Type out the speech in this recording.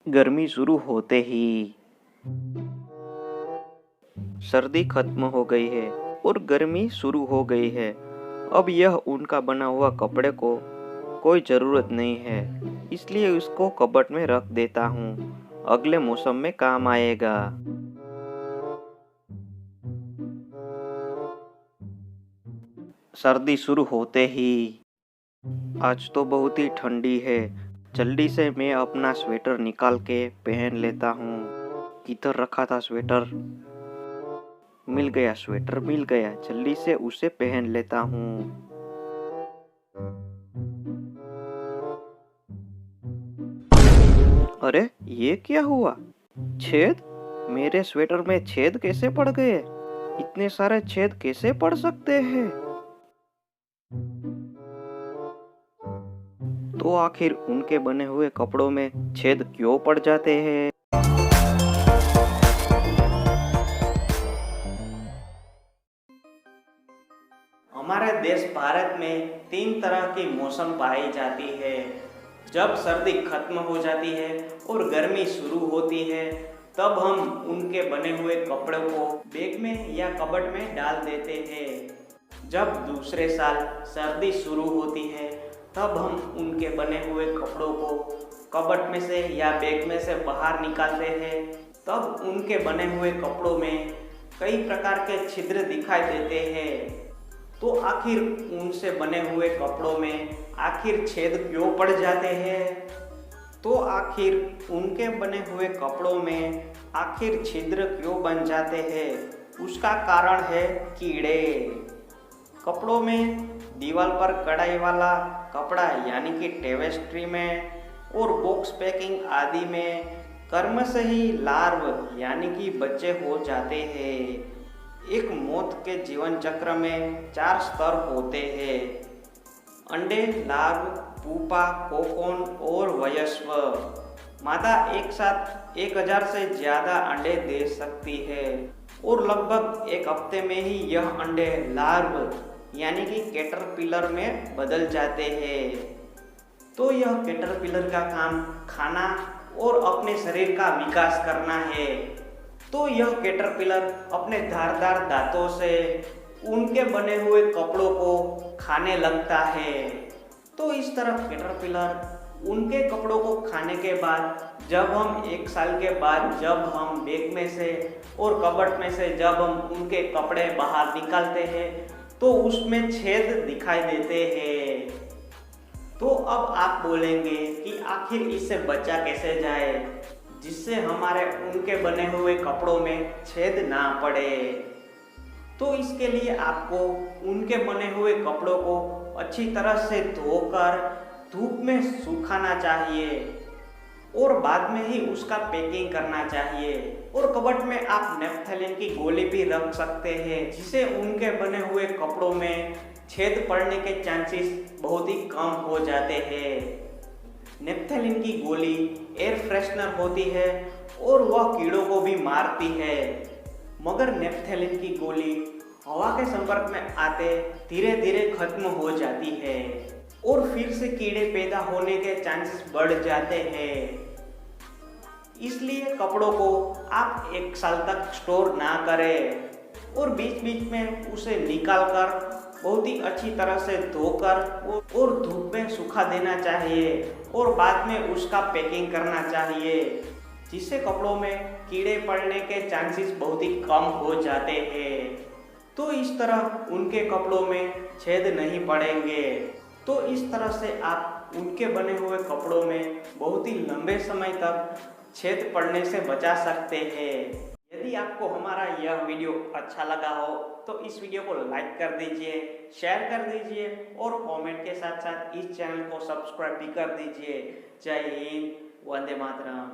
गर्मी शुरू होते ही सर्दी खत्म हो गई है और गर्मी शुरू हो गई है। अब यह उनका बना हुआ कपड़े को कोई ज़रूरत नहीं है, इसलिए उसको कबर्ड में रख देता हूँ। अगले मौसम में काम आएगा। सर्दी शुरू होते ही आज तो बहुत ही ठंडी है। जल्दी से मैं अपना स्वेटर निकाल के पहन लेता हूँ। किधर रखा था स्वेटर? मिल गया, स्वेटर मिल गया। जल्दी से उसे पहन लेता हूँ। अरे ये क्या हुआ? छेद? मेरे स्वेटर में छेद कैसे पड़ गए? इतने सारे छेद कैसे पड़ सकते हैं? तो आखिर उनके बने हुए कपड़ों में छेद क्यों पड़ जाते हैं? हमारे देश भारत में 3 तरह की मौसम पाई जाती है। जब सर्दी खत्म हो जाती है और गर्मी शुरू होती है, तब हम उनके बने हुए कपड़ों को बैग में या कबर्ड में डाल देते हैं। जब दूसरे साल सर्दी शुरू होती है, तब हम उनके बने हुए कपड़ों को कबर्ड में से या बैग में से बाहर निकालते हैं। तब उनके बने हुए कपड़ों में कई प्रकार के छिद्र दिखाई देते हैं। तो आखिर उनसे बने हुए कपड़ों में आखिर छेद क्यों पड़ जाते हैं? तो आखिर उनके बने हुए कपड़ों में आखिर छिद्र क्यों बन जाते हैं? उसका कारण है कीड़े। कपड़ों में दीवार पर कढ़ाई वाला कपड़ा यानी कि टेपेस्ट्री में और बॉक्स पैकिंग आदि में कर्म से ही लार्व यानी कि बच्चे हो जाते हैं। एक मोथ के जीवन चक्र में 4 स्तर होते हैं: अंडे, लार्व, पुपा, कोकोन और वयस्व। मादा एक साथ 1000 से ज़्यादा अंडे दे सकती है और लगभग एक हफ्ते में ही यह अंडे लार्व यानी कि कैटरपिलर में बदल जाते हैं। तो यह कैटरपिलर का काम खाना और अपने शरीर का विकास करना है। तो यह कैटरपिलर अपने धारदार दांतों से उनके बने हुए कपड़ों को खाने लगता है। तो इस तरह कैटरपिलर उनके कपड़ों को खाने के बाद जब हम 1 साल के बाद जब हम बैग में से और कबर्ड में से जब हम उनके कपड़े बाहर निकालते हैं, तो उसमें छेद दिखाई देते हैं। तो अब आप बोलेंगे कि आखिर इससे बचा कैसे जाए, जिससे हमारे उनके बने हुए कपड़ों में छेद ना पड़े। तो इसके लिए आपको उनके बने हुए कपड़ों को अच्छी तरह से धोकर धूप में सुखाना चाहिए और बाद में ही उसका पैकिंग करना चाहिए। और कबर्ड में आप नेपथलीन की गोली भी रख सकते हैं, जिससे उनके बने हुए कपड़ों में छेद पड़ने के चांसेस बहुत ही कम हो जाते हैं। नेपथलीन की गोली एयर फ्रेशनर होती है और वह कीड़ों को भी मारती है, मगर नेपथलीन की गोली हवा के संपर्क में आते धीरे धीरे खत्म हो जाती है और फिर से कीड़े पैदा होने के चांसेस बढ़ जाते हैं। इसलिए कपड़ों को आप 1 साल तक स्टोर ना करें और बीच बीच में उसे निकाल कर बहुत ही अच्छी तरह से धोकर और धूप में सुखा देना चाहिए और बाद में उसका पैकिंग करना चाहिए, जिससे कपड़ों में कीड़े पड़ने के चांसेस बहुत ही कम हो जाते हैं। तो इस तरह उनके कपड़ों में छेद नहीं पड़ेंगे। तो इस तरह से आप उनके बने हुए कपड़ों में बहुत ही लंबे समय तक छेद पड़ने से बचा सकते हैं। यदि आपको हमारा यह वीडियो अच्छा लगा हो तो इस वीडियो को लाइक कर दीजिए, शेयर कर दीजिए और कमेंट के साथ साथ इस चैनल को सब्सक्राइब भी कर दीजिए। जय हिंद, वंदे मातरम।